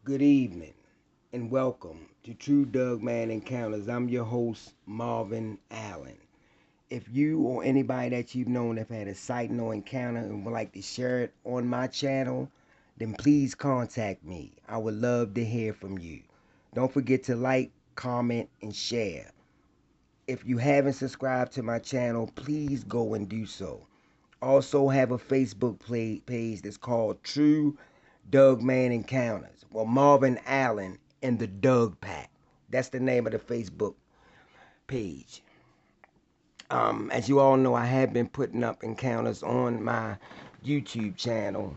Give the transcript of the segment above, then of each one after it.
Good evening and welcome to True Doug Man Encounters. I'm your host, Marvin Allen. If you or anybody that you've known have had a sighting or encounter and would like to share it on my channel, then please contact me. I would love to hear from you. Don't forget to like, comment, and share. If you haven't subscribed to my channel, please go and do so. Also have a Facebook page that's called True Doug Man Encounters. Well, Marvin Allen and the Doug Pack. That's the name of the Facebook page. As you all know, I have been putting up encounters on my YouTube channel.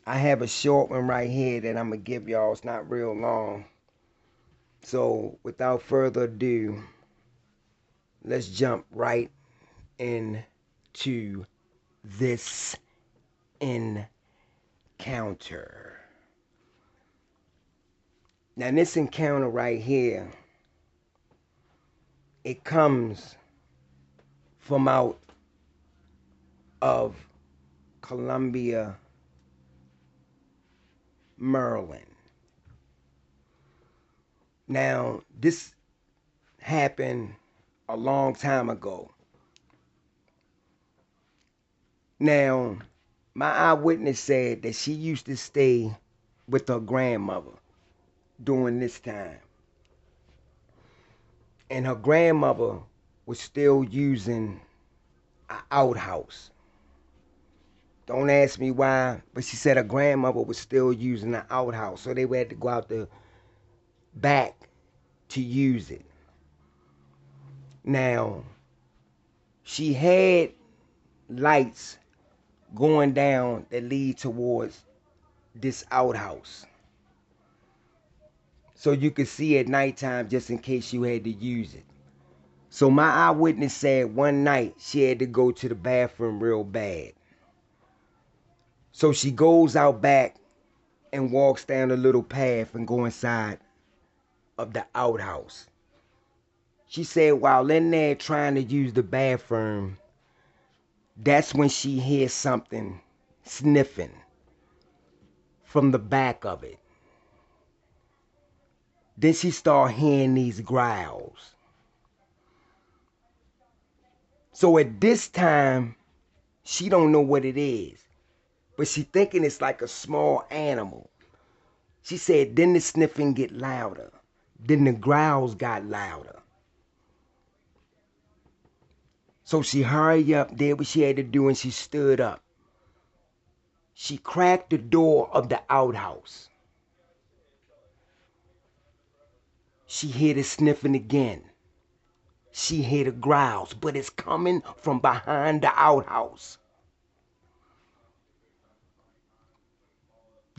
I have a short one right here that I'm going to give y'all. It's not real long. So, without further ado, let's jump right into this encounter. Now, this encounter right here, it comes from out of Columbia, Maryland. Now, this happened a long time ago. Now, my eyewitness said that she used to stay with her grandmother during this time. And her grandmother was still using an outhouse. Don't ask me why, but she said her grandmother was still using the outhouse, so they had to go out the back to use it. Now, she had lights going down that lead towards this outhouse, so you could see at nighttime just in case you had to use it. So my eyewitness said one night she had to go to the bathroom real bad. So she goes out back and walks down a little path and go inside of the outhouse. She said while in there trying to use the bathroom, that's when she hears something sniffing from the back of it. Then she started hearing these growls. So at this time, she don't know what it is, but she thinking it's like a small animal. She said then the sniffing get louder. Then the growls got louder. So she hurried up, did what she had to do, and she stood up. She cracked the door of the outhouse. She hear the sniffing again. She hear the growls, but it's coming from behind the outhouse.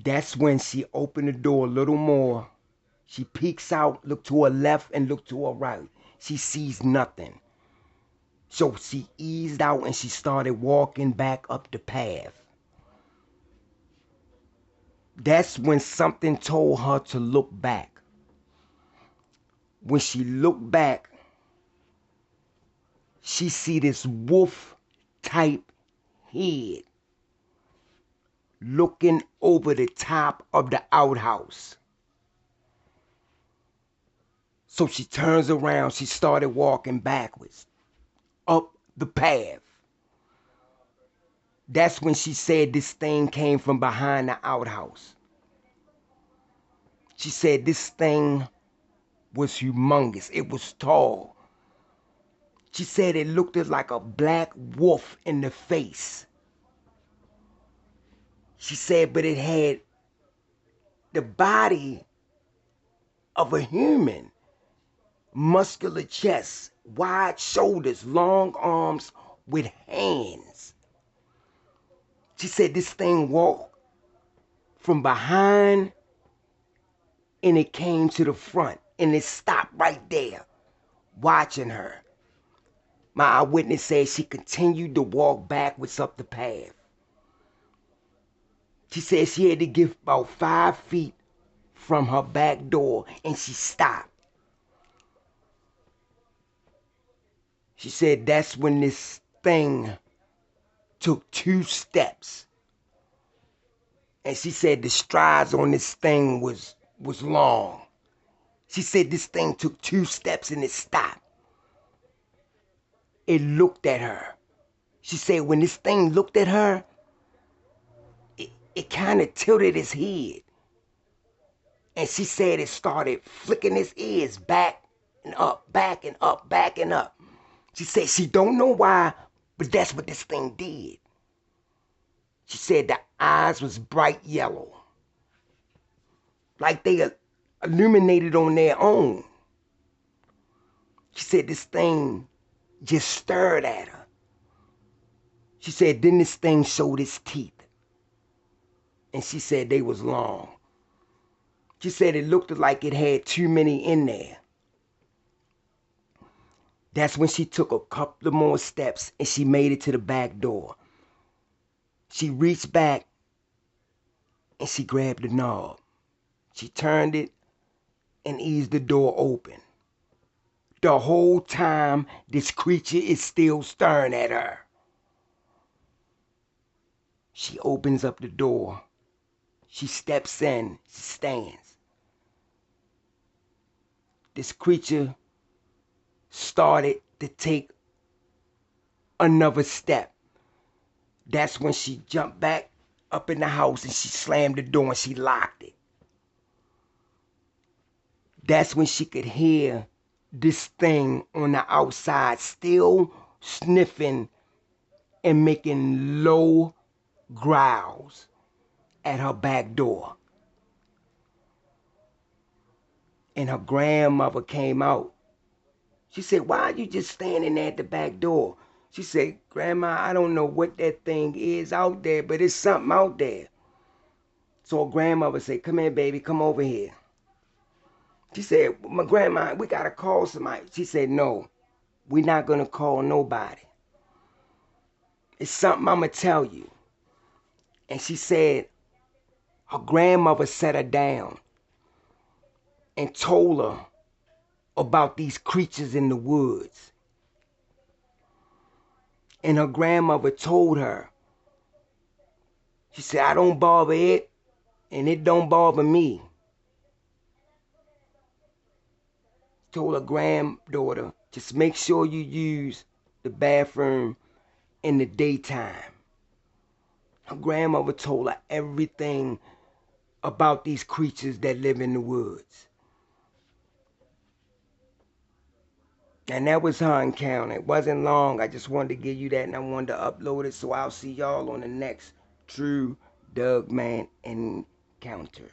That's when she opened the door a little more. She peeks out, look to her left and look to her right. She sees nothing. So she eased out and she started walking back up the path. That's when something told her to look back. When she looked back, she see this wolf type head looking over the top of the outhouse. So she turns around, she started walking backwards up the path. That's when she said this thing came from behind the outhouse. She said this thing was humongous. It was tall. She said it looked like a black wolf in the face. She said, but it had the body of a human. Muscular chest, wide shoulders, long arms with hands. She said this thing walked from behind and it came to the front and it stopped right there watching her. My eyewitness said she continued to walk backwards up the path. She said she had to get about 5 feet from her back door and she stopped. She said that's when this thing took 2 steps And she said the strides on this thing was long. She said this thing took 2 steps and it stopped. It looked at her. She said when this thing looked at her, it kind of tilted its head. And she said it started flicking its ears back and up, back and up, back and up. She said she don't know why, but that's what this thing did. She said the eyes was bright yellow, like they illuminated on their own. She said this thing just stared at her. She said then this thing showed its teeth. And she said they was long. She said it looked like it had too many in there. That's when she took a couple of more steps and she made it to the back door. She reached back and she grabbed the knob. She turned it and eased the door open. The whole time, this creature is still staring at her. She opens up the door. She steps in. She stands. This creature started to take another step. That's when she jumped back up in the house and she slammed the door and she locked it. That's when she could hear this thing on the outside still sniffing and making low growls at her back door. And her grandmother came out. She said, why are you just standing there at the back door? She said, Grandma, I don't know what that thing is out there, but it's something out there. So her grandmother said, come here, baby, come over here. She said, my grandma, we got to call somebody. She said, no, we're not going to call nobody. It's something I'm going to tell you. And she said, her grandmother sat her down and told her about these creatures in the woods. And her grandmother told her, she said, I don't bother it, and it don't bother me. Told her granddaughter, just make sure you use the bathroom in the daytime. Her grandmother told her everything about these creatures that live in the woods. And that was her encounter. It wasn't long. I just wanted to give you that and I wanted to upload it. So I'll see y'all on the next True Doug Man Encounters.